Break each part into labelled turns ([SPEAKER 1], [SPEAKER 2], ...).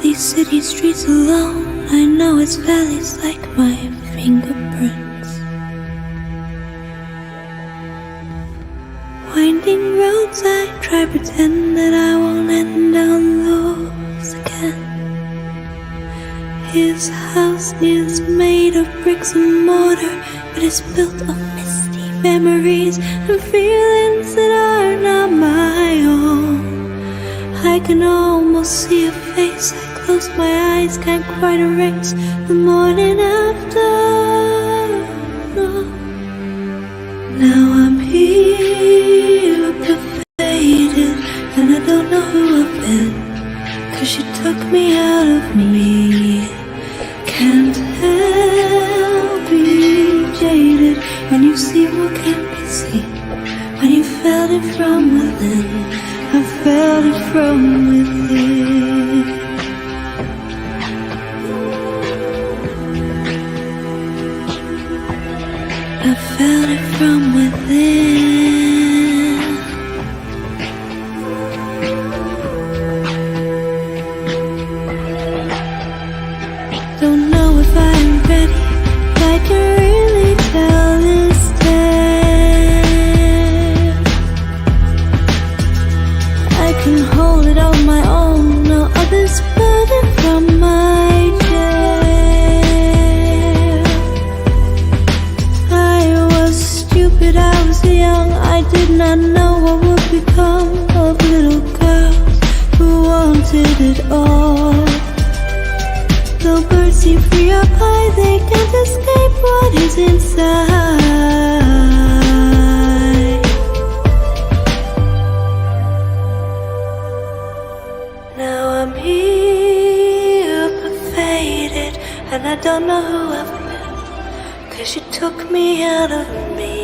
[SPEAKER 1] these city streets alone. I know its valleys like my fingerprints. Winding roads, I try pretend that I won't end down those again. His house is made of bricks and mortar, but it's built of misty memories and feelings that are not my own. I can almost see a face, I close my eyes, can't quite erase the morning after. No. Now I'm here, faded, and I don't know who I've been, 'cause she took me out of me. Can't help being jaded when you see what can't be seen, when you felt it from within. I felt it from within. I felt it from within. Don't know if I'm ready, if I can really tell this tale. I can hold it on my own, no others burden from my jail. I was stupid, I was young, I did not know what would become of little girls who wanted it all. Though birds see free up high, they can't escape what is inside. Now I'm here, but faded, and I don't know who I've been, 'cause you took me out of me.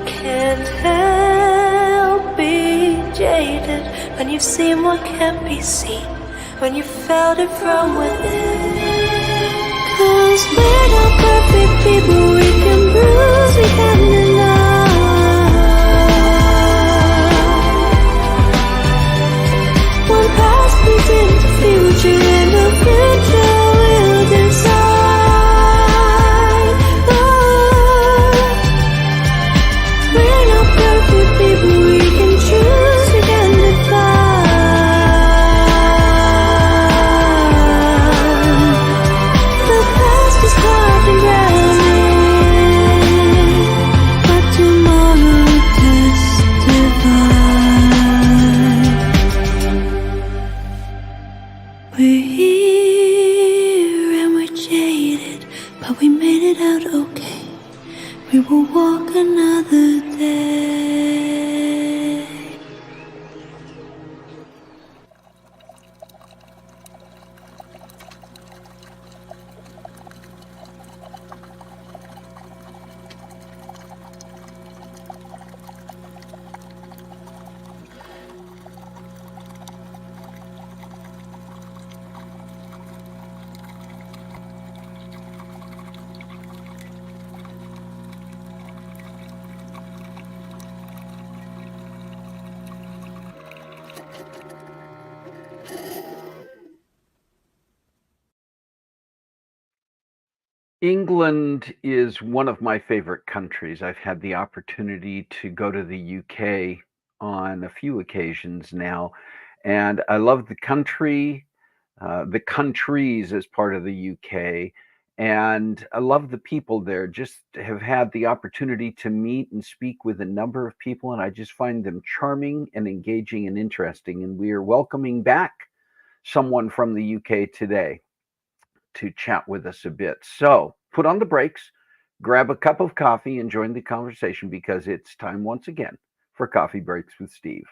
[SPEAKER 1] Can't help being jaded when you've seen what can't be seen, when you felt it from within. 'Cause we're not perfect people, we can bruise, we can deny. One past leads into future, and the future will decide. Oh, we're not perfect people, we can choose, we can define. The past is carved in granite, but tomorrow testifies. We're here and we're jaded, but we made it out okay. We will walk another day.
[SPEAKER 2] England is one of my favorite countries. I've had the opportunity to go to the UK on a few occasions now, and I love the country, the countries as part of the UK, and I love the people there. Just have had the opportunity to meet and speak with a number of people, and I just find them charming and engaging and interesting. And we are welcoming back someone from the UK today to chat with us a bit. So put on the brakes, grab a cup of coffee, and join the conversation, because it's time once again for Coffee Breaks with Steve.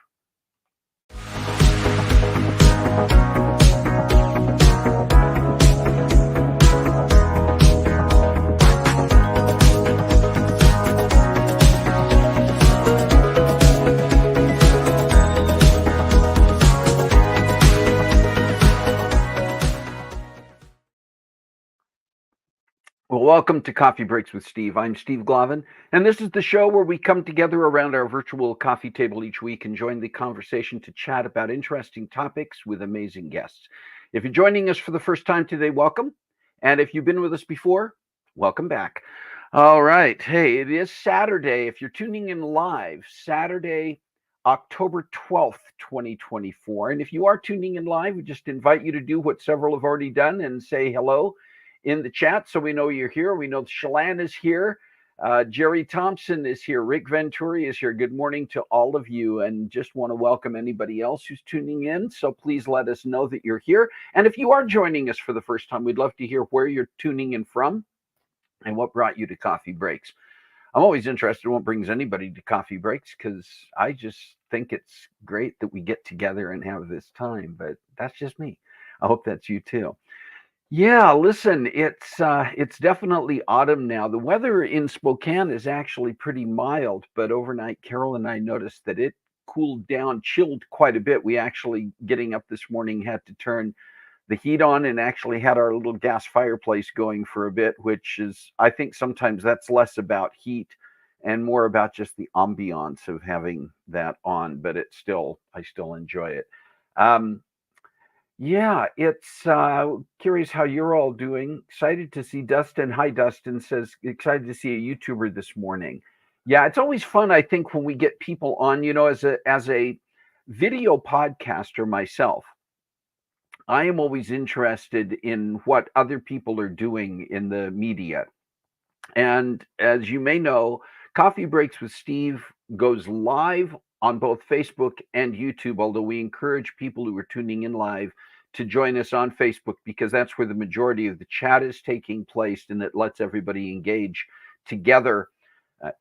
[SPEAKER 2] Well, welcome to Coffee Breaks with Steve. I'm Steve Glavin, and this is the show where we come together around our virtual coffee table each week and join the conversation to chat about interesting topics with amazing guests. If you're joining us for the first time today, welcome. And if you've been with us before, welcome back. All right. Hey, it is Saturday. If you're tuning in live, Saturday, October 12th, 2024. And if you are tuning in live, we just invite you to do what several have already done and say hello in the chat so we know you're here. We know Chelan is here. Jerry Thompson is here. Rick Venturi is here. Good morning to all of you, and just want to welcome anybody else who's tuning in. So please let us know that you're here. And if you are joining us for the first time, we'd love to hear where you're tuning in from and what brought you to Coffee Breaks. I'm always interested in what brings anybody to Coffee Breaks, because I just think it's great that we get together and have this time. But that's just me. I hope that's you too. Yeah, listen, it's definitely autumn now. The weather in Spokane is actually pretty mild, but overnight, Carol and I noticed that it cooled down, chilled quite a bit. We actually, getting up this morning, had to turn the heat on and actually had our little gas fireplace going for a bit, which is, I think sometimes that's less about heat and more about just the ambiance of having that on, but I still enjoy it. Um, yeah, it's curious how you're all doing. Excited to see Dustin. Hi, Dustin says, excited to see a YouTuber this morning. Yeah, it's always fun, I think, when we get people on, as a video podcaster myself. I am always interested in what other people are doing in the media. And as you may know, Coffee Breaks with Steve goes live on both Facebook and YouTube, although we encourage people who are tuning in live to join us on Facebook, because that's where the majority of the chat is taking place, and it lets everybody engage together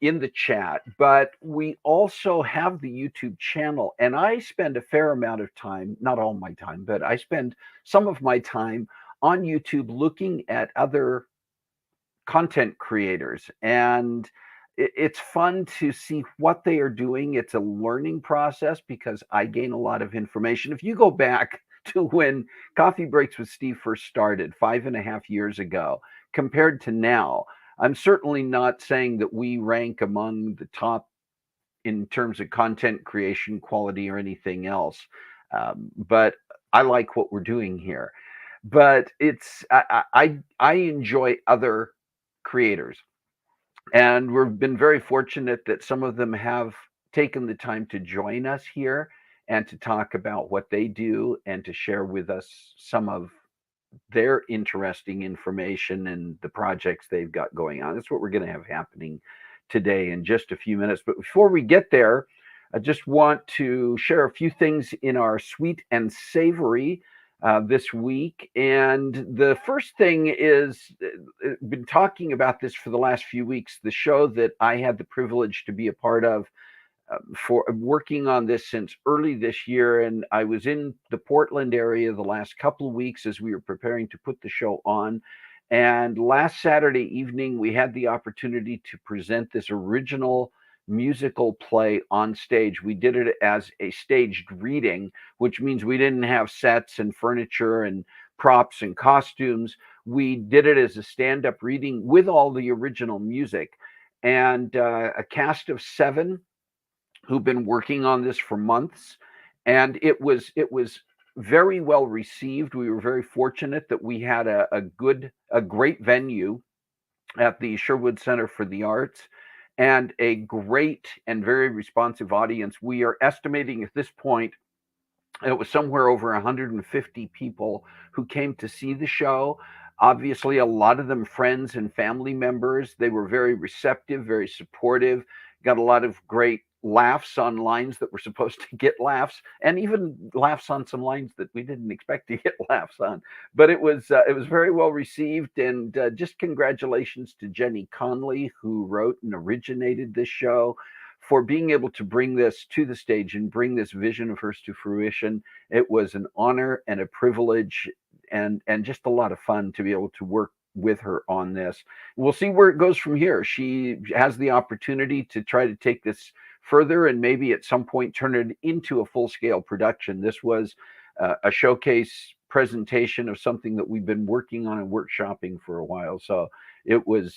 [SPEAKER 2] in the chat. But we also have the YouTube channel, and I spend a fair amount of time, not all my time, but I spend some of my time on YouTube looking at other content creators, and it's fun to see what they are doing. It's a learning process because I gain a lot of information. If you go back to when Coffee Breaks with Steve first started 5.5 years ago compared to now, I'm certainly not saying that we rank among the top in terms of content creation quality or anything else, but I like what we're doing here. But I enjoy other creators, and we've been very fortunate that some of them have taken the time to join us here and to talk about what they do and to share with us some of their interesting information and the projects they've got going on. That's what we're going to have happening today in just a few minutes. But before we get there, I just want to share a few things in our sweet and savory this week. And the first thing is, been talking about this for the last few weeks, the show that I had the privilege to be a part of for working on this since early this year. And I was in the Portland area the last couple of weeks as we were preparing to put the show on. And last Saturday evening, we had the opportunity to present this original musical play on stage. We did it as a staged reading, which means we didn't have sets and furniture and props and costumes. We did it as a stand-up reading with all the original music. And a cast of 7 who've been working on this for months, and it was very well received. We were very fortunate that we had a great venue at the Sherwood Center for the Arts and a great and very responsive audience. We are estimating at this point it was somewhere over 150 people who came to see the show. Obviously, a lot of them friends and family members. They were very receptive, very supportive, got a lot of great laughs on lines that were supposed to get laughs, and even laughs on some lines that we didn't expect to get laughs on. But it was very well received, and just congratulations to Jenny Conley, who wrote and originated this show, for being able to bring this to the stage and bring this vision of hers to fruition. It was an honor and a privilege, and just a lot of fun to be able to work with her on this. We'll see where it goes from here. She has the opportunity to try to take this further and maybe at some point turn it into a full-scale production. This was a showcase presentation of something that we've been working on and workshopping for a while. So it was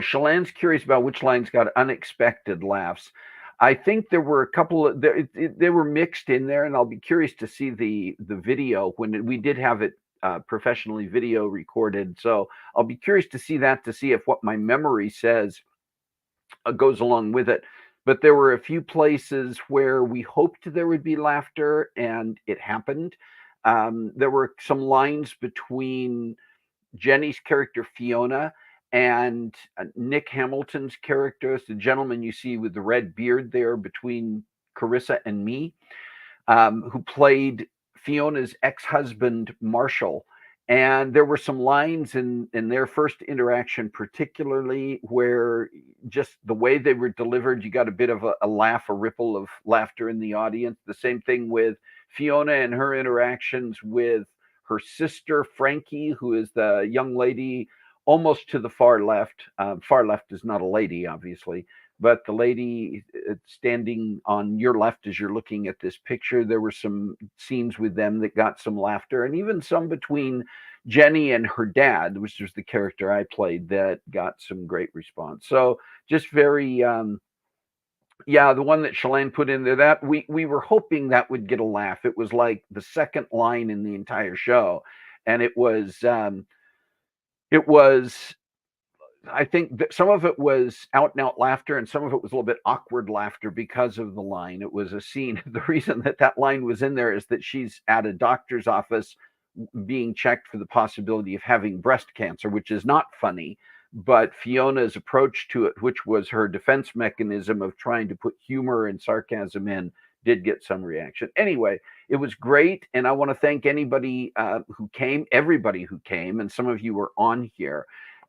[SPEAKER 2] Chelan's curious about which lines got unexpected laughs. I think there were a couple of they were mixed in there, and I'll be curious to see the video we did have it professionally video recorded. So I'll be curious to see that to see if what my memory says goes along with it. But there were a few places where we hoped there would be laughter, and it happened. There were some lines between Jenny's character Fiona and Nick Hamilton's character, the gentleman you see with the red beard there between Carissa and me, who played Fiona's ex-husband Marshall. And there were some lines in their first interaction, particularly where just the way they were delivered, you got a bit of a laugh, a ripple of laughter in the audience. The same thing with Fiona and her interactions with her sister Frankie, who is the young lady almost to the far left. Far left is not a lady, obviously, but the lady standing on your left as you're looking at this picture, there were some scenes with them that got some laughter, and even some between Jenny and her dad, which was the character I played, that got some great response. So just very yeah, the one that Shalane put in there, that we were hoping that would get a laugh. It was like the second line in the entire show, and it was I think that some of it was out and out laughter, and some of it was a little bit awkward laughter because of the line. It was a scene. The reason that that line was in there is that she's at a doctor's office being checked for the possibility of having breast cancer, which is not funny. But Fiona's approach to it, which was her defense mechanism of trying to put humor and sarcasm in, did get some reaction. Anyway, it was great. And I want to thank anybody who came, everybody who came, and some of you were on here.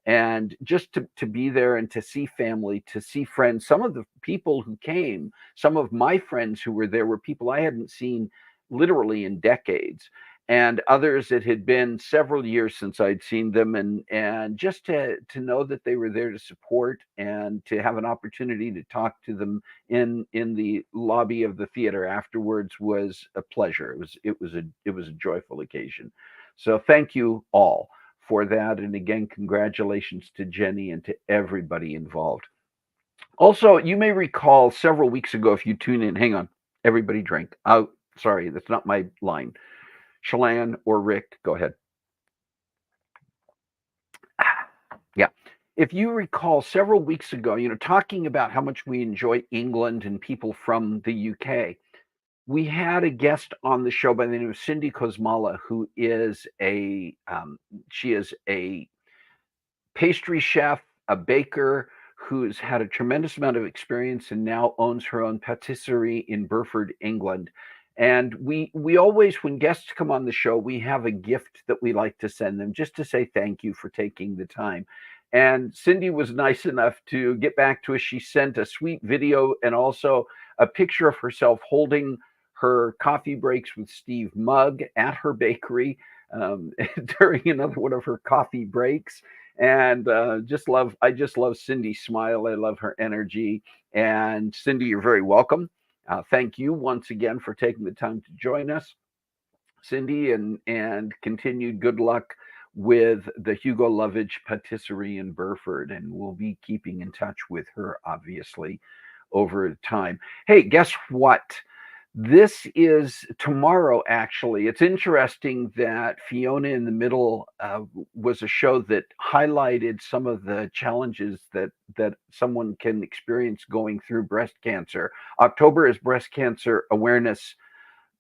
[SPEAKER 2] And just to be there and to see family, to see friends. Some of the people who came, some of my friends who were there were people I hadn't seen literally in decades, and others it had been several years since I'd seen them, and just to know that they were there to support and to have an opportunity to talk to them in the lobby of the theater afterwards was a pleasure. It was a joyful occasion. So thank you all for that, and again, congratulations to Jenny and to everybody involved. Also, you may recall several weeks ago, if you tune in, hang on, everybody drink. Oh, sorry, that's not my line. Shalane or Rick, go ahead. Yeah. If you recall several weeks ago, talking about how much we enjoy England and people from the UK, we had a guest on the show by the name of Cindy Kosmala, who is she is a pastry chef, a baker who's had a tremendous amount of experience and now owns her own patisserie in Burford, England. And we always, when guests come on the show, we have a gift that we like to send them just to say thank you for taking the time. And Cindy was nice enough to get back to us. She sent a sweet video and also a picture of herself holding her coffee breaks with Steve mug at her bakery during another one of her coffee breaks. And I just love Cindy's smile. I love her energy. And Cindy, you're very welcome. Thank you once again for taking the time to join us, Cindy, and continued good luck with the Hugo Lovage Patisserie in Burford. And we'll be keeping in touch with her, obviously, over time. Hey, guess what? This is tomorrow, actually. It's interesting that Fiona in the Middle was a show that highlighted some of the challenges that someone can experience going through breast cancer. October is Breast Cancer Awareness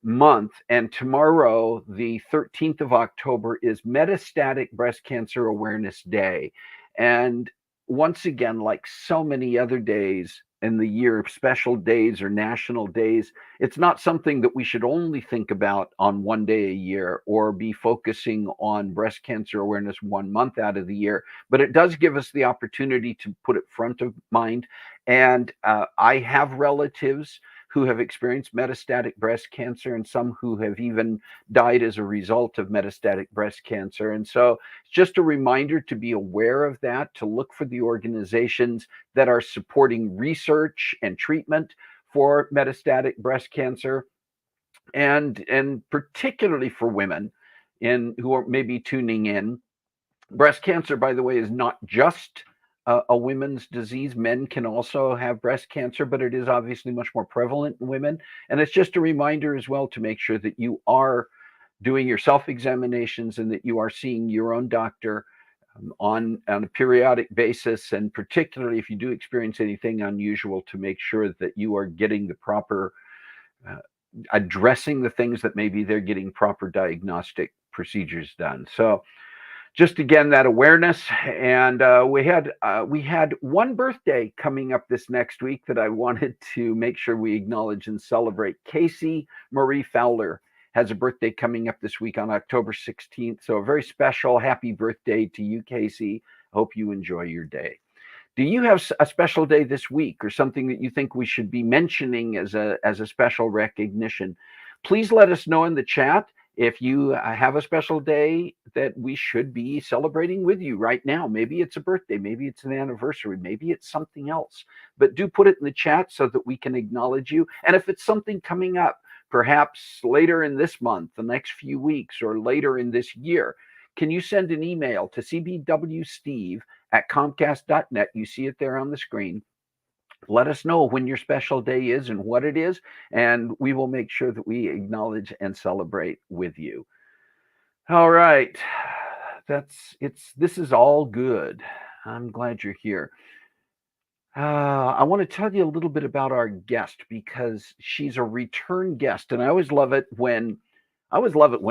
[SPEAKER 2] Month, and tomorrow, the 13th of October, is Metastatic Breast Cancer Awareness Day. And once again, like so many other days in the year, special days or national days, it's not something that we should only think about on one day a year or be focusing on breast cancer awareness 1 month out of the year, but it does give us the opportunity to put it front of mind. And I have relatives who have experienced metastatic breast cancer and some who have even died as a result of metastatic breast cancer. And so it's just a reminder to be aware of that, to look for the organizations that are supporting research and treatment for metastatic breast cancer, and particularly for women who are maybe tuning in. Breast cancer, by the way, is not just a women's disease. Men can also have breast cancer, but it is obviously much more prevalent in women. And it's just a reminder as well to make sure that you are doing your self examinations and that you are seeing your own doctor on a periodic basis, and particularly if you do experience anything unusual, to make sure that you are getting the proper uh, addressing the things that maybe they're getting proper diagnostic procedures done. So just again that awareness. And we had one birthday coming up this next week that I wanted to make sure we acknowledge and celebrate. Casey Marie Fowler has a birthday coming up this week on October 16th. So a very special happy birthday to you, Casey. Hope you enjoy your day. Do you have a special day this week or something that you think we should be mentioning as a special recognition? Please let us know in the chat if you have a special day that we should be celebrating with you right now. Maybe it's a birthday, maybe it's an anniversary, maybe it's something else. But do put it in the chat so that we can acknowledge you. And if it's something coming up, perhaps later in this month, the next few weeks, or later in this year, can you send an email to cbwsteve@comcast.net? You see it there on the screen. Let us know when your special day is and what it is, and we will make sure that we acknowledge and celebrate with you. All right. This is all good. I'm glad you're here. I want to tell you a little bit about our guest because she's a return guest, and I always love it when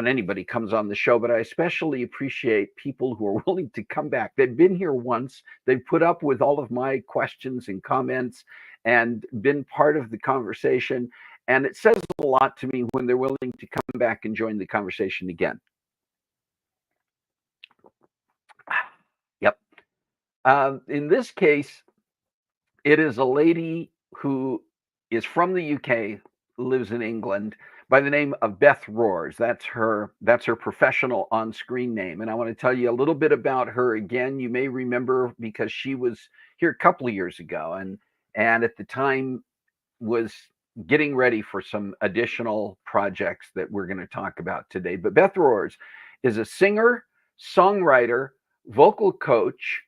[SPEAKER 2] anybody comes on the show, but I especially appreciate people who are willing to come back. They've been here once, they've put up with all of my questions and comments and been part of the conversation. And it says a lot to me when they're willing to come back and join the conversation again. Yep. In this case, it is a lady who is from the UK, lives in England, by the name of Beth Roars. That's her professional on-screen name. And I want to tell you a little bit about her again. You may remember because she was here a couple of years ago, and at the time was getting ready for some additional projects that we're going to talk about today. But Beth Roars is a singer, songwriter, vocal coach,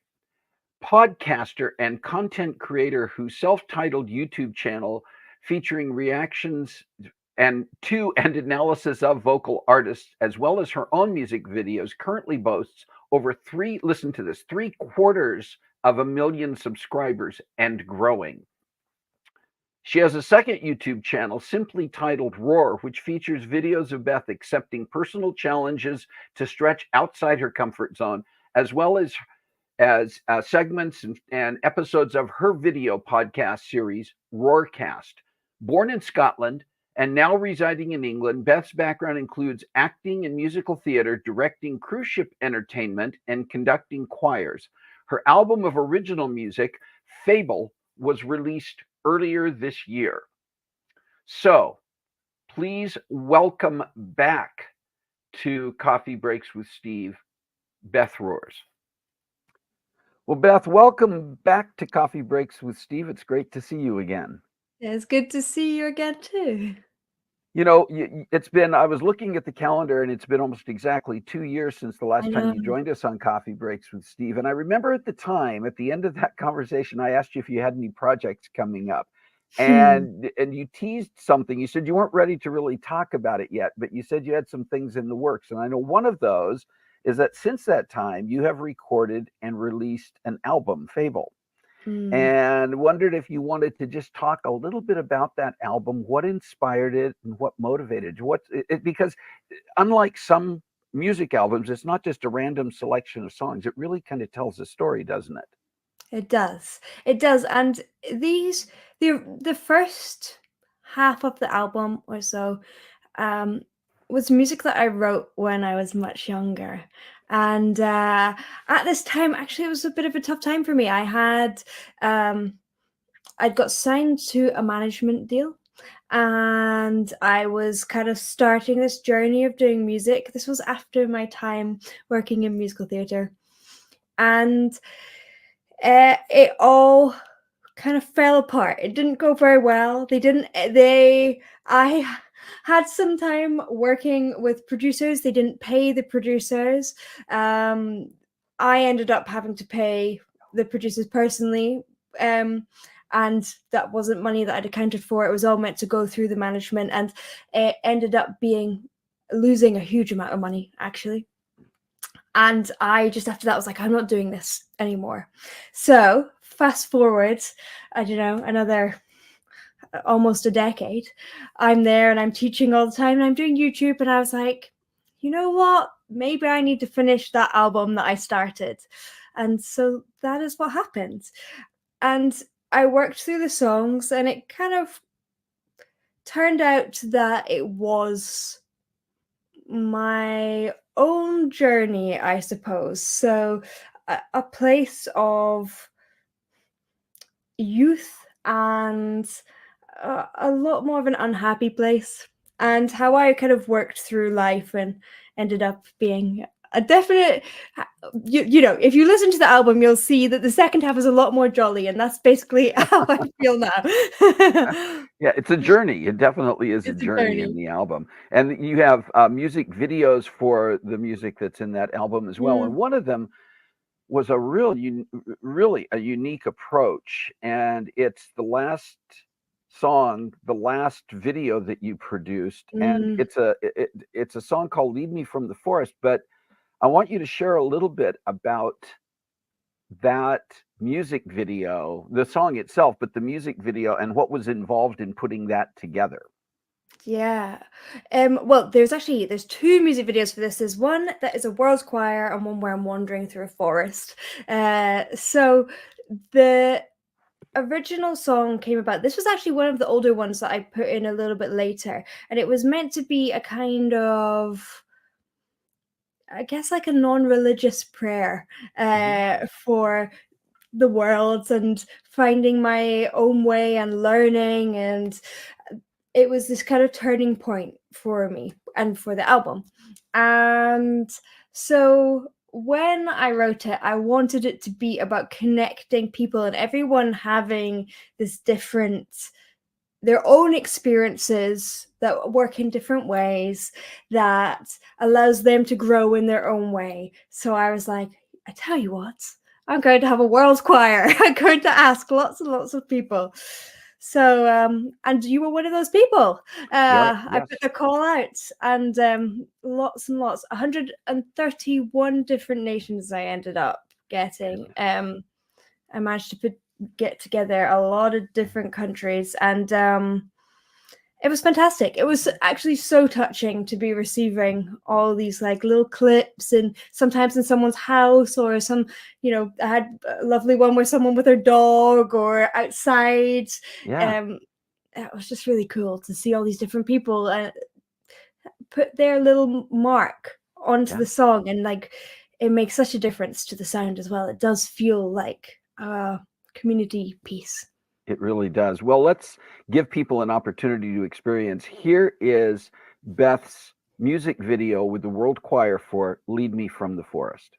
[SPEAKER 2] podcaster, and content creator whose self-titled YouTube channel featuring reactions and analysis of vocal artists, as well as her own music videos, currently boasts over 750,000 subscribers and growing. She has a second YouTube channel simply titled Roar, which features videos of Beth accepting personal challenges to stretch outside her comfort zone, as well as segments and episodes of her video podcast series, Roarcast. Born in Scotland and now residing in England, Beth's background includes acting and musical theater, directing cruise ship entertainment, and conducting choirs. Her album of original music, Fabled, was released earlier this year. So, please welcome back to Coffee Breaks with Steve, Beth Roars. Well, Beth, welcome back to Coffee Breaks with Steve. It's great to see you again.
[SPEAKER 1] It's good to see you again, too.
[SPEAKER 2] You know, I was looking at the calendar, and it's been almost exactly 2 years since the last time you joined us on Coffee Breaks with Steve. And I remember at the time, at the end of that conversation, I asked you if you had any projects coming up. And you teased something. You said you weren't ready to really talk about it yet, but you said you had some things in the works. And I know one of those is that since that time, you have recorded and released an album, Fabled. And wondered if you wanted to just talk a little bit about that album, what inspired it and what motivated you. Because unlike some music albums, it's not just a random selection of songs. It really kind of tells a story, doesn't it?
[SPEAKER 1] It does. And the first half of the album or so was music that I wrote when I was much younger. And at this time, actually, it was a bit of a tough time for me. I'd got signed to a management deal, and I was kind of starting this journey of doing music. This was after my time working in musical theater. And it all kind of fell apart. It didn't go very well. I had some time working with producers. They didn't pay the producers. I ended up having to pay
[SPEAKER 3] the producers personally. And that wasn't money that I'd accounted for. It was all meant to go through the management, and it ended up losing a huge amount of money, actually. And I just, after that, was like, I'm not doing this anymore. So fast forward, I don't know, another almost a decade, I'm there and I'm teaching all the time and I'm doing YouTube, and I was like, you know what, maybe I need to finish that album that I started. And so that is what happened. And I worked through the songs, and it kind of turned out that it was my own journey, I suppose. So a place of youth and a lot more of an unhappy place, and how I kind of worked through life and ended up being a definite, you know, if you listen to the album, you'll see that the second half is a lot more jolly, and that's basically how I feel now.
[SPEAKER 2] Yeah, it's a journey. It definitely is a journey in the album. And you have music videos for the music that's in that album as well. And one of them was a really a unique approach. And it's the last song, the last video that you produced. And it's a song called Lead Me from the Forest. But I want you to share a little bit about that music video, the song itself, but the music video, and what was involved in putting that together.
[SPEAKER 3] Yeah. Well, there's two music videos for this. There's one that is a world choir and one where I'm wandering through a forest. So the original song came about. This was actually one of the older ones that I put in a little bit later, and it was meant to be a kind of, I guess, like a non-religious prayer for the world and finding my own way and learning. And it was this kind of turning point for me and for the album. And so when I wrote it, I wanted it to be about connecting people and everyone having this different, their own experiences that work in different ways, that allows them to grow in their own way. So I was like, I tell you what, I'm going to have a world choir. I'm going to ask lots and lots of people. So, and you were one of those people.
[SPEAKER 2] Yes.
[SPEAKER 3] I put the call out, and lots and lots, 131 different nations I ended up getting. I managed to get together a lot of different countries, and it was fantastic. It was actually so touching to be receiving all these like little clips, and sometimes in someone's house, or some, you know, I had a lovely one where someone with their dog or outside. It was just really cool to see all these different people put their little mark onto the song, and like it makes such a difference to the sound as well. It does feel like a community piece.
[SPEAKER 2] It really does. Well, let's give people an opportunity to experience. Here is Beth's music video with the World Choir for Lead Me from the Forest.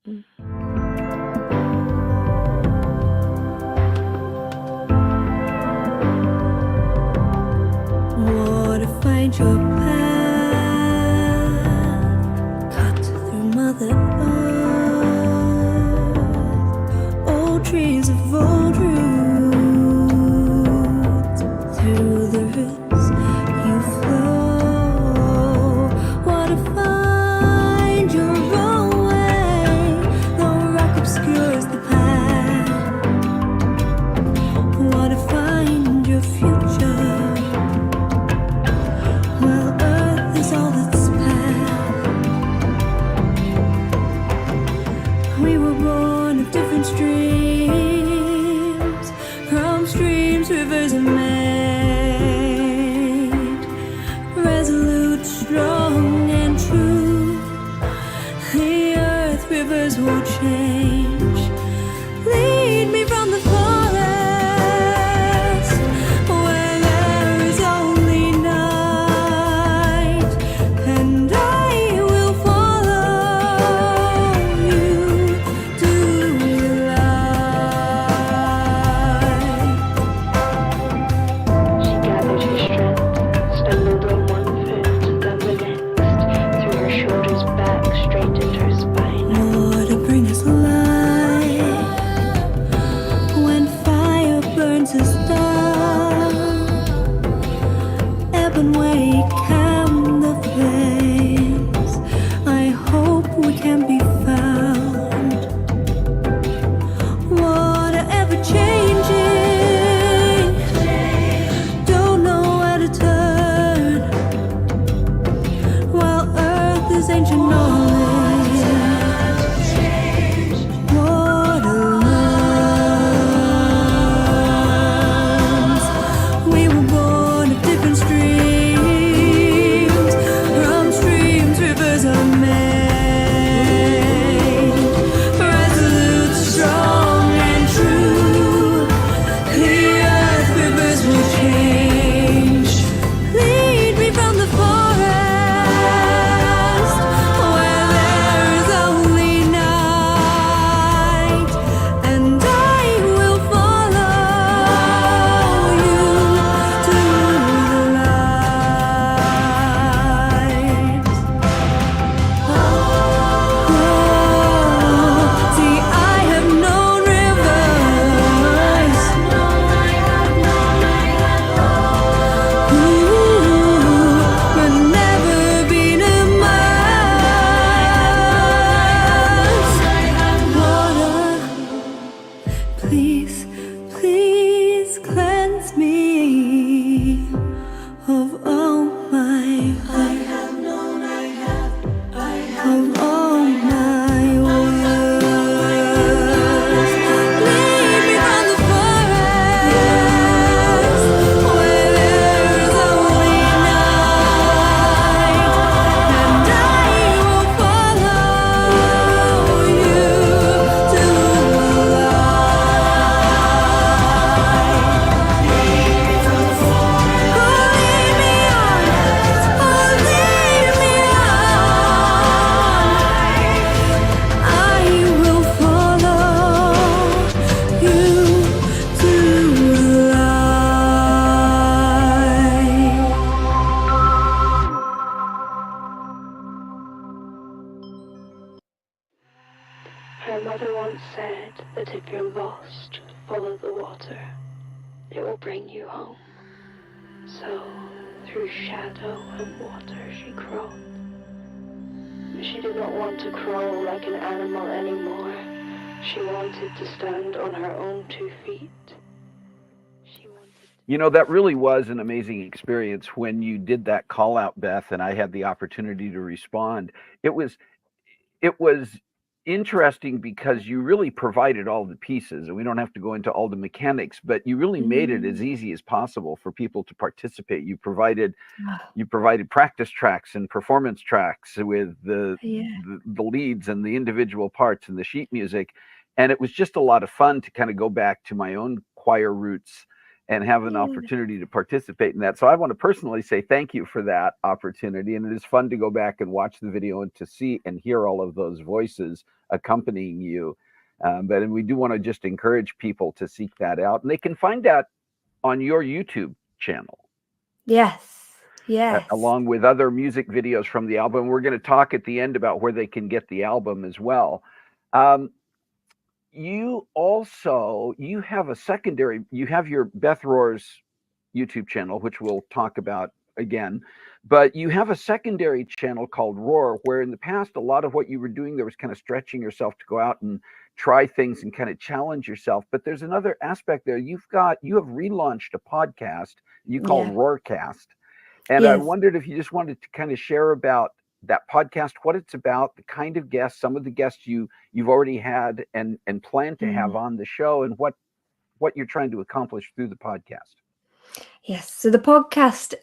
[SPEAKER 1] What to find your path, cut through Mother Earth, old trees of old roots. Through the roots you flow. What to find your own way, though rock obscures the path. What to find your future, well, earth is all that's past. We were born of different streams, from streams, rivers, and resolute, strong, and true. The earth rivers will change. Lead me from the forest, where there is only night, and I will follow you to the light.
[SPEAKER 4] She gathered her strength, stumbled on one foot, then the next, threw her shoulders back, straightened her spine.
[SPEAKER 1] More to bring us light. ancient knowledge. Waterlands. We were born of different streams. From streams, rivers are made. Resolute, strong, and true. The earth rivers will change. Lead me from the forest, where there is only night, and I will follow you to the light. See, I have known rivers, but never been immersed. Water, please, please cleanse me of all my of all my words. Lead me from the forest, where there is only night, and I will follow you to the light. Lead me from the forest. Oh, lead me on. Oh, lead me on. I will follow you to the light.
[SPEAKER 4] Her mother once said that if you're lost, follow the water. It will bring you home. So, through shadow and water she crawled. But she did not want to crawl like an animal anymore. She wanted to stand on her own 2 feet. She wanted
[SPEAKER 2] You know, that really was an amazing experience when you did that call out, Beth, and I had the opportunity to respond. It was interesting because you really provided all the pieces, and we don't have to go into all the mechanics, but you really made it as easy as possible for people to participate. You provided practice tracks and performance tracks with
[SPEAKER 3] Yeah.
[SPEAKER 2] the leads and the individual parts and the sheet music, and it was just a lot of fun to kind of go back to my own choir roots and have an opportunity to participate in that. So I want to personally say thank you for that opportunity. And it is fun to go back and watch the video and to see and hear all of those voices accompanying you. But we do want to just encourage people to seek that out. And they can find that on your YouTube channel.
[SPEAKER 3] Yes. Yes.
[SPEAKER 2] Along with other music videos from the album. We're going to talk at the end about where they can get the album as well. You have a secondary, you have your Beth Roars YouTube channel, which we'll talk about again, but you have a secondary channel called Roar, where in the past, a lot of what you were doing, there was kind of stretching yourself to go out and try things and kind of challenge yourself. But there's another aspect there. You have relaunched a podcast you call Roarcast. And I wondered if you just wanted to kind of share about that podcast, what it's about, the kind of guests, some of the guests you've already had and plan to have on the show, and what you're trying to accomplish through the podcast.
[SPEAKER 3] Yes. So the podcast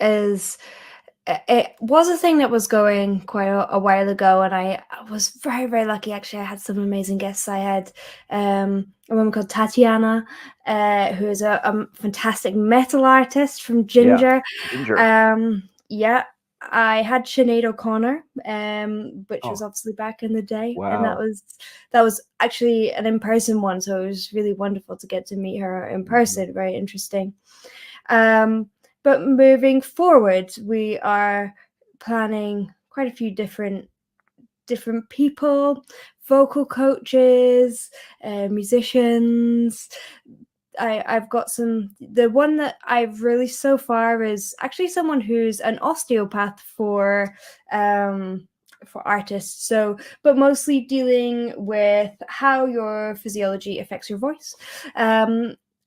[SPEAKER 3] it was a thing that was going quite a while ago, and I was very, very lucky. Actually, I had some amazing guests. I had a woman called Tatiana, who is a fantastic metal artist from Ginger.
[SPEAKER 2] Ginger.
[SPEAKER 3] I had Sinead O'Connor, which was obviously back in the day, and that was actually an in-person one, so it was really wonderful to get to meet her in person. Very interesting. But moving forward, we are planning quite a few different people, vocal coaches, musicians. I've got the one that I've released so far is actually someone who's an osteopath for artists. So, but mostly dealing with how your physiology affects your voice.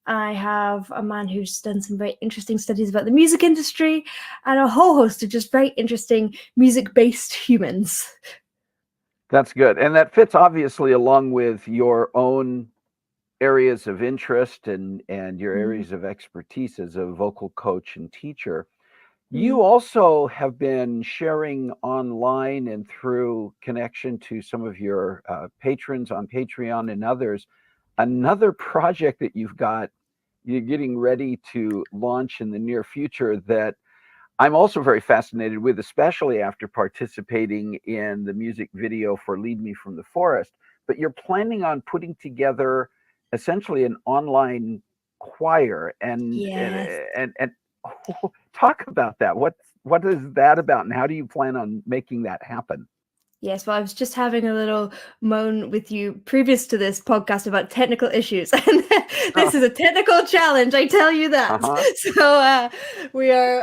[SPEAKER 3] I have a man who's done some very interesting studies about the music industry, and a whole host of just very interesting music-based humans.
[SPEAKER 2] That's good. And that fits obviously along with your own areas of interest and your areas of expertise as a vocal coach and teacher. You also have been sharing online and through connection to some of your patrons on Patreon and others, another project that you're getting ready to launch in the near future that I'm also very fascinated with, especially after participating in the music video for Lead Me from the Forest. But you're planning on putting together essentially an online choir
[SPEAKER 3] Yes.
[SPEAKER 2] and talk about that. What is that about, and how do you plan on making that happen?
[SPEAKER 3] Yes, well, I was just having a little moan with you previous to this podcast about technical issues, and this is a technical challenge, I tell you that.
[SPEAKER 2] Uh-huh.
[SPEAKER 3] So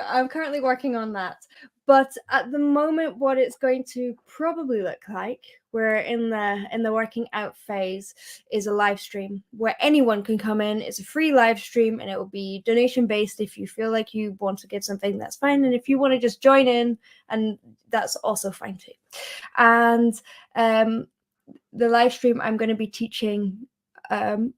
[SPEAKER 3] I'm currently working on that. But at the moment, what it's going to probably look like, we're in the working out phase, is a live stream where anyone can come in. It's a free live stream, and it will be donation based. If you feel like you want to give something, that's fine, and if you want to just join in, and that's also fine too. And the live stream, I'm going to be teaching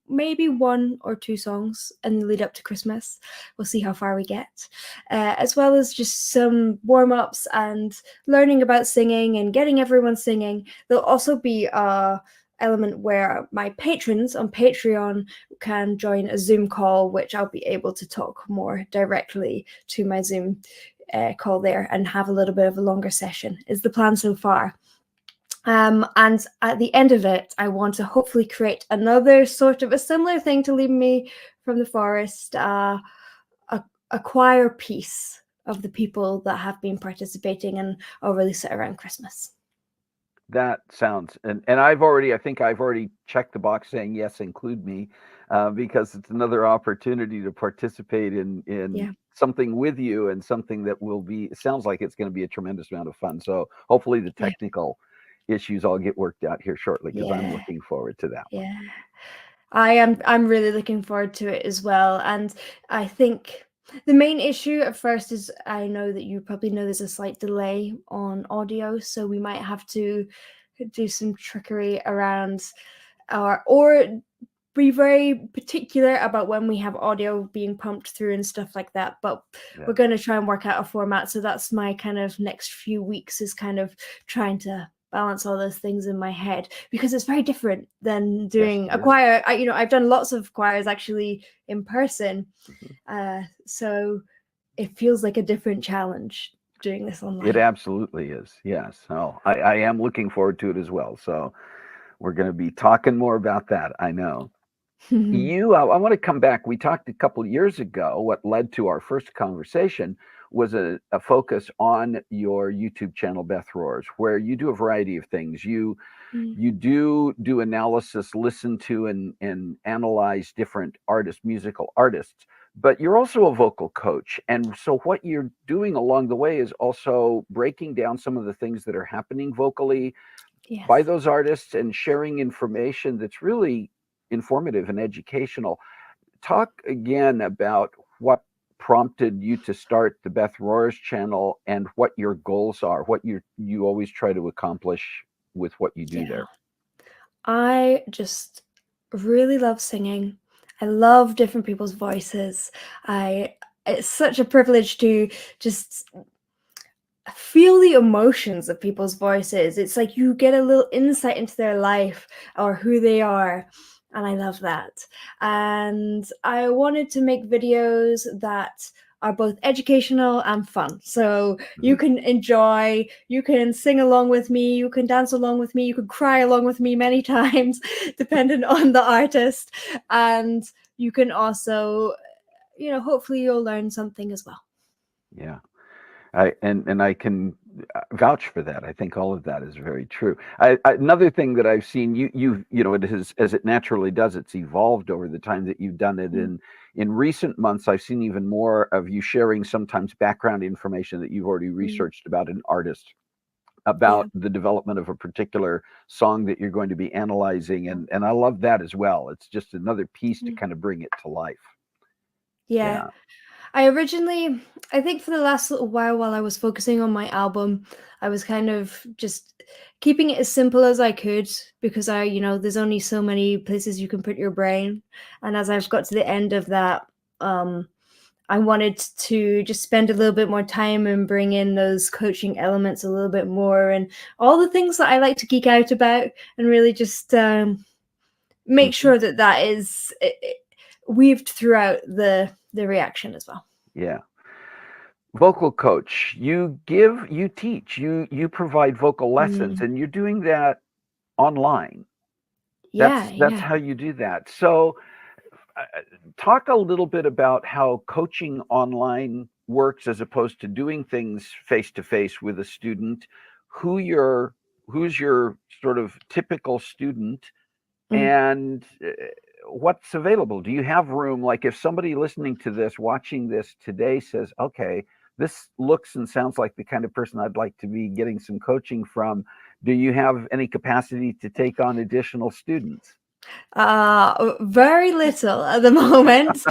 [SPEAKER 3] maybe 1 or 2 songs in the lead up to Christmas. We'll see how far we get, as well as just some warm-ups and learning about singing and getting everyone singing. There'll also be a element where my patrons on Patreon can join a Zoom call, which I'll be able to talk more directly to my Zoom call there and have a little bit of a longer session, is the plan so far. And at the end of it, I want to hopefully create another sort of a similar thing to Lead Me from the Forest, a choir piece of the people that have been participating, and I'll release it around Christmas.
[SPEAKER 2] That sounds, and I think I've already checked the box saying yes, include me, because it's another opportunity to participate in something with you, and something that it sounds like it's going to be a tremendous amount of fun. So hopefully the technical issues all get worked out here shortly, because I'm looking forward to that one.
[SPEAKER 3] I'm really looking forward to it as well. And I think the main issue at first is, I know that you probably know there's a slight delay on audio, so we might have to do some trickery around or be very particular about when we have audio being pumped through and stuff like that. But we're going to try and work out a format. So that's my kind of next few weeks, is kind of trying to balance all those things in my head, because it's very different than doing a choir. I've done lots of choirs actually in person, so it feels like a different challenge doing this online.
[SPEAKER 2] It absolutely is. Yes. Oh, I am looking forward to it as well. So we're going to be talking more about that, I know. I want to come back. We talked a couple of years ago. What led to our first conversation was a focus on your YouTube channel, Beth Roars, where you do a variety of things. You do analysis, listen to and analyze different musical artists, but you're also a vocal coach. And so what you're doing along the way is also breaking down some of the things that are happening vocally by those artists, and sharing information that's really informative and educational. Talk again about what prompted you to start the Beth Roars channel, and what your goals are, what you always try to accomplish with what you do there.
[SPEAKER 3] I just really love singing. I love different people's voices. It's such a privilege to just feel the emotions of people's voices. It's like you get a little insight into their life or who they are. And I love that. And I wanted to make videos that are both educational and fun. So you can enjoy, you can sing along with me, you can dance along with me, you can cry along with me many times, depending on the artist. And you can also, hopefully you'll learn something as well.
[SPEAKER 2] Yeah. I can vouch for that. I think all of that is very true. Another thing that I've seen, it has, as it naturally does, it's evolved over the time that you've done it. In recent months, I've seen even more of you sharing sometimes background information that you've already researched about an artist, about the development of a particular song that you're going to be analyzing. And I love that as well. It's just another piece to kind of bring it to life.
[SPEAKER 3] Yeah.
[SPEAKER 2] Yeah.
[SPEAKER 3] I think for the last little while I was focusing on my album, I was kind of just keeping it as simple as I could because there's only so many places you can put your brain. And as I've got to the end of that, I wanted to just spend a little bit more time and bring in those coaching elements a little bit more and all the things that I like to geek out about and really just make sure that is weaved throughout the reaction as well.
[SPEAKER 2] Yeah. Vocal coach, you teach, you provide vocal lessons, and you're doing that online. That's
[SPEAKER 3] Yeah.
[SPEAKER 2] how you do that. So, talk a little bit about how coaching online works as opposed to doing things face to face with a student. Who's your sort of typical student,
[SPEAKER 3] Mm.
[SPEAKER 2] and what's available? Do you have room? Like if somebody listening to this, watching this today says, okay, this looks and sounds like the kind of person I'd like to be getting some coaching from. Do you have any capacity to take on additional students?
[SPEAKER 3] Very little at the moment.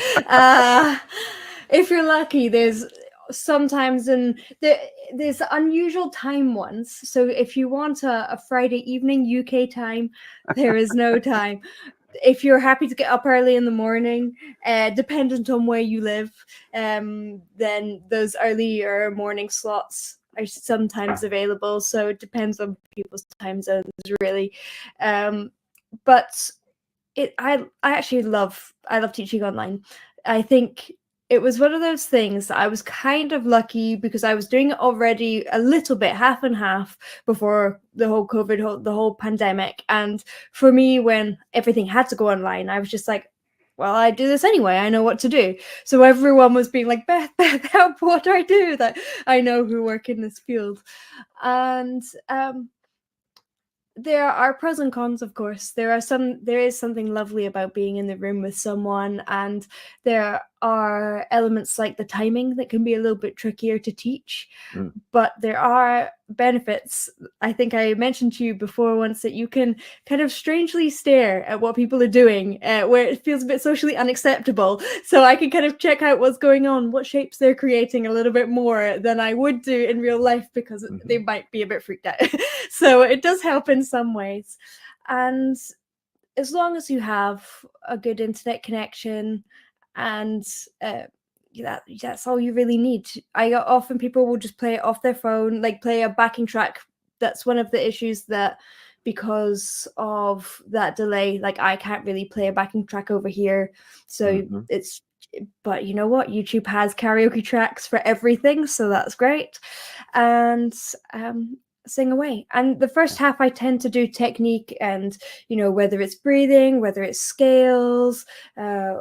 [SPEAKER 3] If you're lucky, there's sometimes there's unusual time ones. So if you want a Friday evening UK time, there is no time. If you're happy to get up early in the morning, dependent on where you live, then those earlier morning slots are sometimes available. So it depends on people's time zones, really. But I actually love teaching online. I think it was one of those things that I was kind of lucky because I was doing it already a little bit, half and half, before the whole COVID, the whole pandemic. And for me, when everything had to go online, I was just like, well, I do this anyway. I know what to do. So everyone was being like, Beth, help, what do I do? That I know who work in this field. And there are pros and cons, of course. There is something lovely about being in the room with someone, and there are elements like the timing that can be a little bit trickier to teach. But there are benefits. I think I mentioned to you before once that you can kind of strangely stare at what people are doing, where it feels a bit socially unacceptable. So I can kind of check out what's going on, what shapes they're creating a little bit more than I would do in real life because they might be a bit freaked out. So it does help in some ways. And as long as you have a good internet connection and that's all you really need. Often people will just play it off their phone, like play a backing track. That's one of the issues that because of that delay, like I can't really play a backing track over here. So but you know what? YouTube has karaoke tracks for everything, so that's great. And sing away. And the first half I tend to do technique and whether it's breathing, whether it's scales,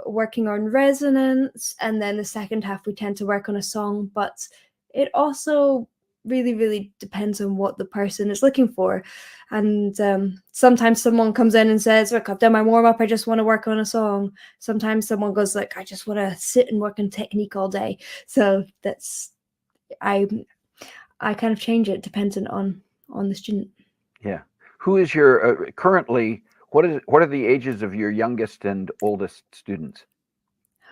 [SPEAKER 3] working on resonance, and then the second half we tend to work on a song. But it also really depends on what the person is looking for. And sometimes someone comes in and says, look, I've done my warm-up, I just want to work on a song. Sometimes someone goes like, I just want to sit and work on technique all day. So that's I kind of change it dependent on the student.
[SPEAKER 2] Yeah. Who is your currently? What are the ages of your youngest and oldest students?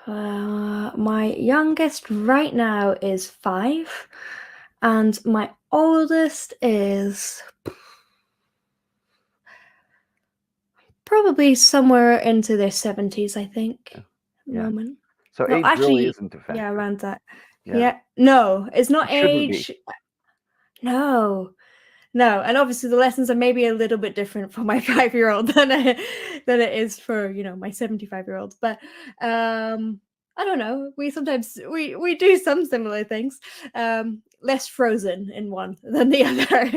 [SPEAKER 3] My youngest right now is 5, and my oldest is probably somewhere into their 70s, I think. At the moment.
[SPEAKER 2] So
[SPEAKER 3] No,
[SPEAKER 2] age
[SPEAKER 3] actually,
[SPEAKER 2] really isn't a factor.
[SPEAKER 3] yeah, around that. Yeah. No, it's not
[SPEAKER 2] It shouldn't
[SPEAKER 3] age.
[SPEAKER 2] be.
[SPEAKER 3] No, and obviously the lessons are maybe a little bit different for my 5-year-old than it is for my 75-year-old. But I don't know. We sometimes we do some similar things. Less frozen in one than the other.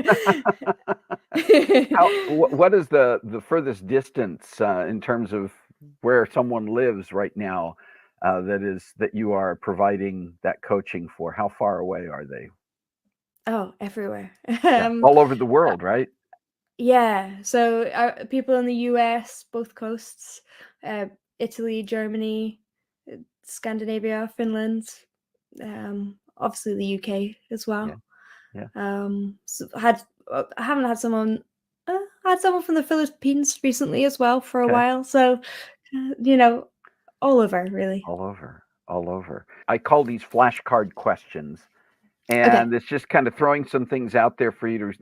[SPEAKER 2] What is the furthest distance in terms of where someone lives right now that you are providing that coaching for? How far away are they?
[SPEAKER 3] Oh, everywhere.
[SPEAKER 2] All over the world, right?
[SPEAKER 3] Yeah. So people in the US, both coasts, Italy, Germany, Scandinavia, Finland, obviously the UK as well.
[SPEAKER 2] Yeah.
[SPEAKER 3] So I haven't had someone. I had someone from the Philippines recently as well for a while. So, all over really.
[SPEAKER 2] All over. all over. I call these flashcard questions,
[SPEAKER 3] Okay.
[SPEAKER 2] and it's just kind of throwing some things out there for you to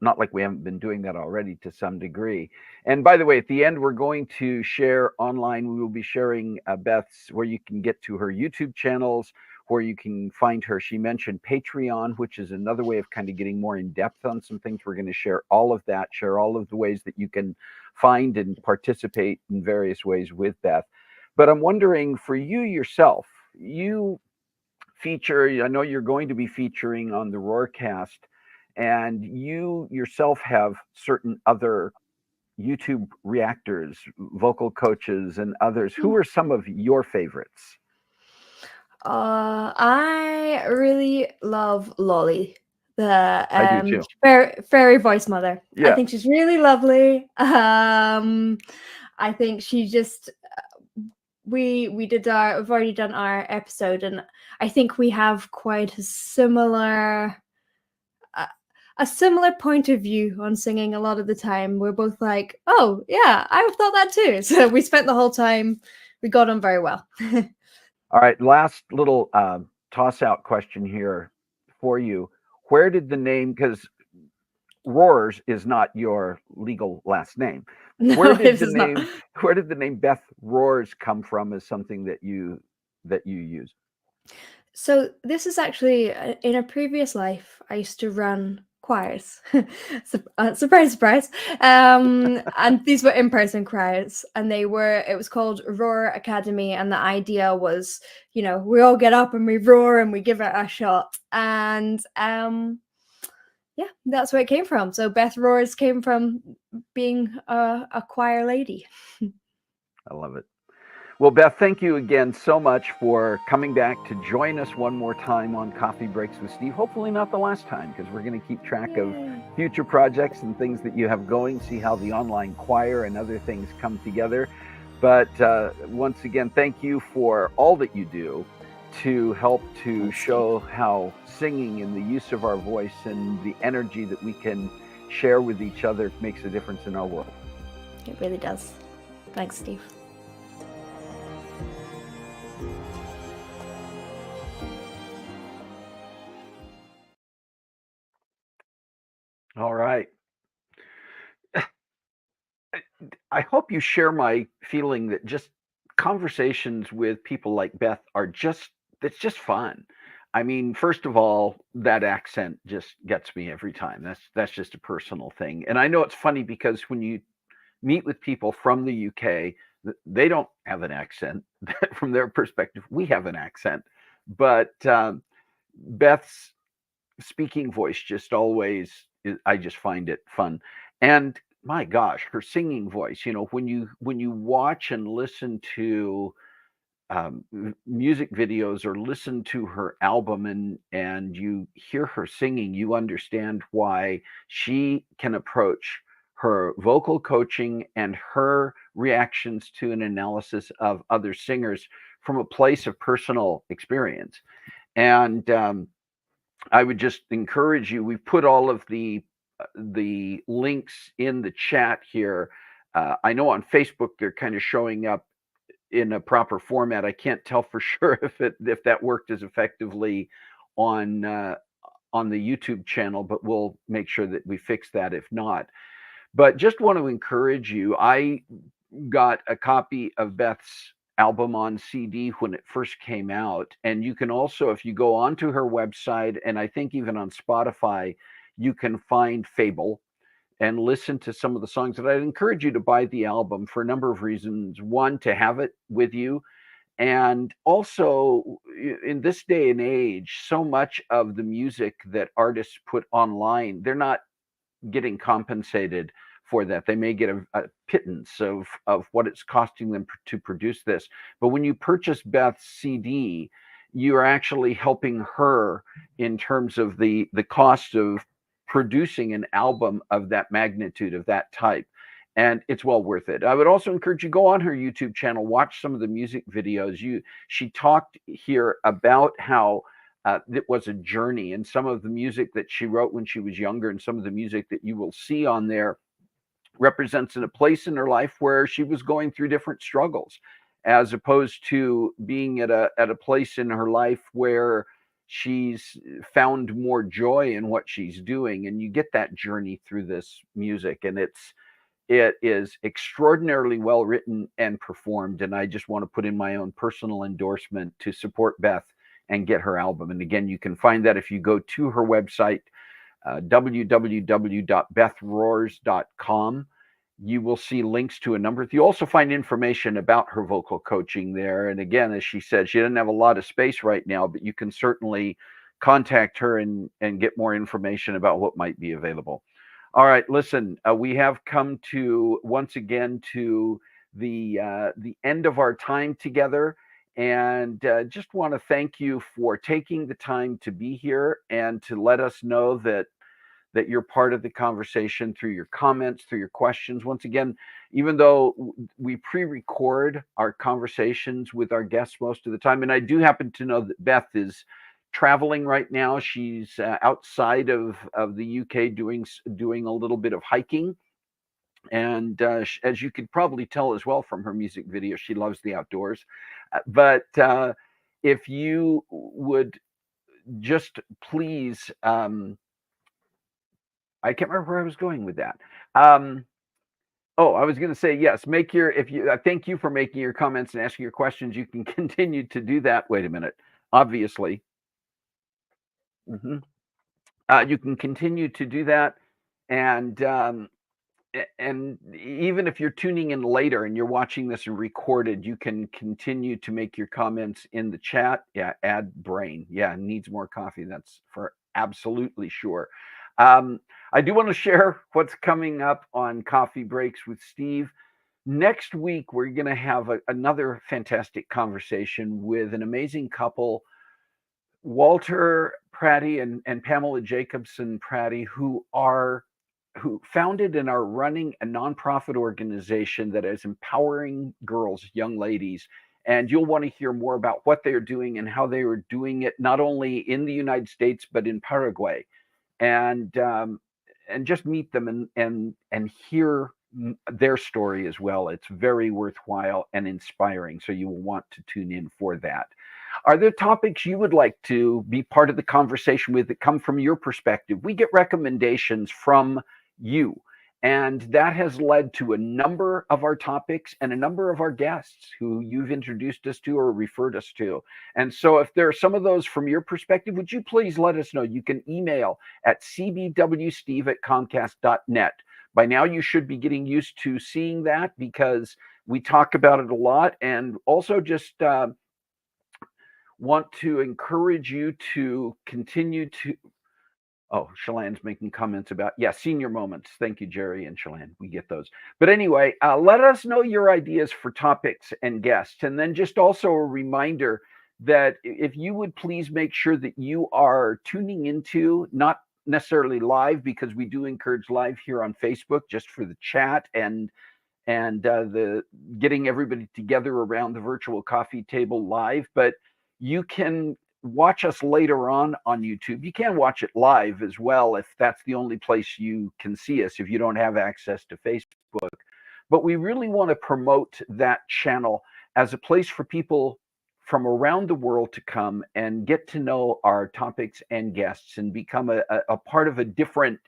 [SPEAKER 2] not like we haven't been doing that already to some degree. And by the way, at the end, we're going to share online. We will be sharing Beth's, where you can get to her YouTube channels, where you can find her. She mentioned Patreon, which is another way of kind of getting more in depth on some things. We're going to share all of that, share all of the ways that you can find and participate in various ways with Beth. But I'm wondering, for you yourself, you feature, I know you're going to be featuring on the Roarcast, and you yourself have certain other YouTube reactors, vocal coaches, and others. Who are some of your favorites?
[SPEAKER 3] I really love Lolly, the
[SPEAKER 2] I do too.
[SPEAKER 3] fairy voice mother. I
[SPEAKER 2] Yeah.
[SPEAKER 3] think she's really lovely. I think she just we've already done our episode, and I think we have quite a similar point of view on singing a lot of the time. We're both like, oh yeah, I've thought that too. So we spent the whole time, we got on very well.
[SPEAKER 2] All right, last little toss out question here for you. Where did the name, because Roars is not your legal last name.
[SPEAKER 3] No,
[SPEAKER 2] Where did
[SPEAKER 3] this
[SPEAKER 2] the
[SPEAKER 3] is not.
[SPEAKER 2] name where did the name Beth Roars come from as something that you use?
[SPEAKER 3] So this is actually in a previous life. I used to run choirs. Surprise, surprise. And these were in-person choirs, and it was called Roar Academy. And the idea was, we all get up and we roar and we give it a shot. And yeah, that's where it came from. So Beth Roars came from being a choir lady.
[SPEAKER 2] I love it. Well, Beth, thank you again so much for coming back to join us one more time on Coffee Breaks with Steve. Hopefully not the last time, because we're going to keep track of future projects and things that you have going, see how the online choir and other things come together. But once again, thank you for all that you do to help to show how singing and the use of our voice and the energy that we can share with each other makes a difference in our world.
[SPEAKER 3] It really does. Thanks, Steve.
[SPEAKER 2] All right. I hope you share my feeling that just conversations with people like Beth it's just fun. I mean, first of all, that accent just gets me every time. That's just a personal thing. And I know it's funny because when you meet with people from the UK, they don't have an accent. From their perspective, we have an accent. But Beth's speaking voice just always, I just find it fun. And my gosh, her singing voice, when you watch and listen to music videos or listen to her album, and you hear her singing, you understand why she can approach her vocal coaching and her reactions to an analysis of other singers from a place of personal experience. And I would just encourage you. We've put all of the links in the chat here. I know on Facebook they're kind of showing up in a proper format. I can't tell for sure if that worked as effectively on the YouTube channel, but we'll make sure that we fix that if not. But just want to encourage you. I got a copy of Beth's album on CD when it first came out, and you can also, if you go onto her website, and I think even on Spotify, you can find Fabled and listen to some of the songs. That I'd encourage you to buy the album for a number of reasons. One, to have it with you, and also in this day and age, so much of the music that artists put online, they're not getting compensated for that. They may get a pittance of what it's costing them to produce this. But when you purchase Beth's CD, you are actually helping her in terms of the cost of producing an album of that magnitude, of that type. And it's well worth it. I would also encourage you, go on her YouTube channel, watch some of the music videos. She talked here about how it was a journey, and some of the music that she wrote when she was younger, and some of the music that you will see on there represents in a place in her life where she was going through different struggles. as opposed to being at a place in her life where she's found more joy in what she's doing. And you get that journey through this music, and it is extraordinarily well written and performed. And I just want to put in my own personal endorsement to support Beth and get her album. And again, you can find that if you go to her website, www.bethroars.com. You will see links to a number. You also find information about her vocal coaching there. And again, as she said, she doesn't have a lot of space right now, but you can certainly contact her and get more information about what might be available. All right, listen, we have come to once again to the end of our time together, and just want to thank you for taking the time to be here and to let us know that you're part of the conversation through your comments, through your questions. Once again, even though we pre-record our conversations with our guests most of the time, and I do happen to know that Beth is traveling right now. She's outside of the UK doing a little bit of hiking. And as you could probably tell as well from her music video, she loves the outdoors. But if you would just please, I can't remember where I was going with that. I was going to say, yes, thank you for making your comments and asking your questions. You can continue to do that. Wait a minute. Obviously. You can continue to do that. And even if you're tuning in later and you're watching this recorded, you can continue to make your comments in the chat. Yeah, add brain. Yeah, needs more coffee. That's for absolutely sure. I do want to share what's coming up on Coffee Breaks with Steve. Next week, we're going to have another fantastic conversation with an amazing couple, Walter Pratty and Pamela Jacobson Pratty, who founded and are running a nonprofit organization that is empowering girls, young ladies. And you'll want to hear more about what they're doing and how they are doing it, not only in the United States, but in Paraguay. And just meet them and hear their story as well. It's very worthwhile and inspiring. So you will want to tune in for that. Are there topics you would like to be part of the conversation with that come from your perspective? We get recommendations from you, and that has led to a number of our topics and a number of our guests who you've introduced us to or referred us to. And so if there are some of those from your perspective, would you please let us know? You can email at cbwsteve@comcast.net. By now, you should be getting used to seeing that because we talk about it a lot. And also just want to encourage you to continue to... Oh, Chelan's making comments about, senior moments. Thank you, Jerry and Chelan. We get those. But anyway, let us know your ideas for topics and guests. And then just also a reminder that if you would please make sure that you are tuning into, not necessarily live, because we do encourage live here on Facebook just for the chat and the getting everybody together around the virtual coffee table live, but you can watch us later on YouTube. You can watch it live as well if that's the only place you can see us, if you don't have access to Facebook. But we really want to promote that channel as a place for people from around the world to come and get to know our topics and guests and become a part of a different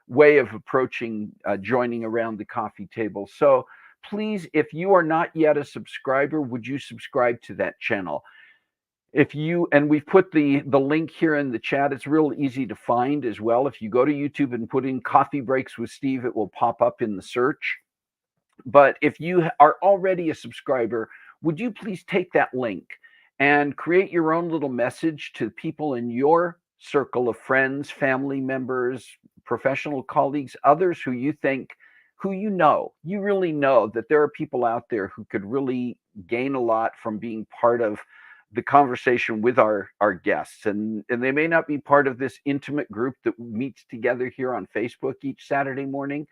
[SPEAKER 2] way of approaching joining around the coffee table. So please, if you are not yet a subscriber, would you subscribe to that channel? And we've put the link here in the chat. It's real easy to find as well. If you go to YouTube and put in Coffee Breaks with Steve, it will pop up in the search. But if you are already a subscriber, would you please take that link and create your own little message to people in your circle of friends, family members, professional colleagues, others who you really know that there are people out there who could really gain a lot from being part of the conversation with our guests. And they may not be part of this intimate group that meets together here on Facebook each Saturday morning,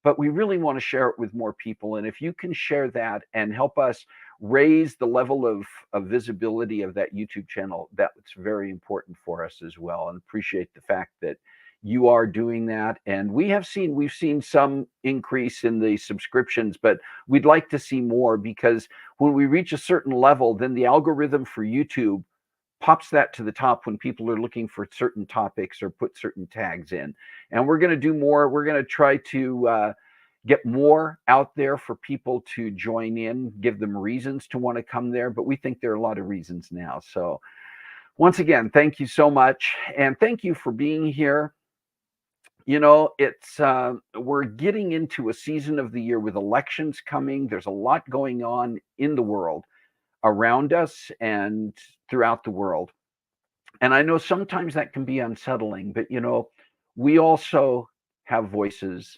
[SPEAKER 2] but we really want to share it with more people. And if you can share that and help us raise the level of visibility of that YouTube channel, that's very important for us as well. And appreciate the fact that you are doing that. And we've seen some increase in the subscriptions, but we'd like to see more, because when we reach a certain level, then the algorithm for YouTube pops that to the top when people are looking for certain topics or put certain tags in. And we're going to do more. We're going to try to get more out there for people to join in, give them reasons to want to come there. But we think there are a lot of reasons now. So once again, thank you so much. And thank you for being here. You know, it's we're getting into a season of the year with elections coming. There's a lot going on in the world, around us and throughout the world. And I know sometimes that can be unsettling, but you know, we also have voices,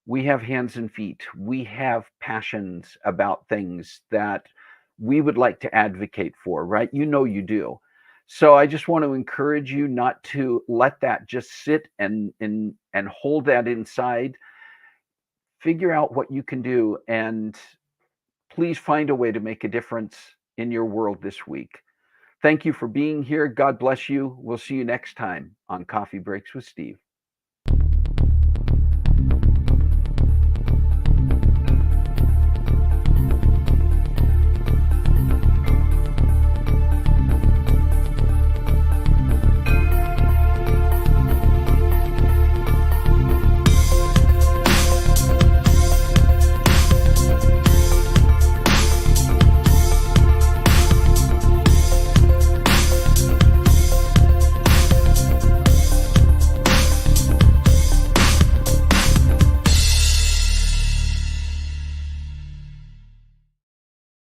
[SPEAKER 2] we have hands and feet, we have passions about things that we would like to advocate for, right? You know, you do. So I just want to encourage you not to let that just sit and hold that inside. Figure out what you can do, and please find a way to make a difference in your world this week. Thank you for being here. God bless you. We'll see you next time on Coffee Breaks with Steve.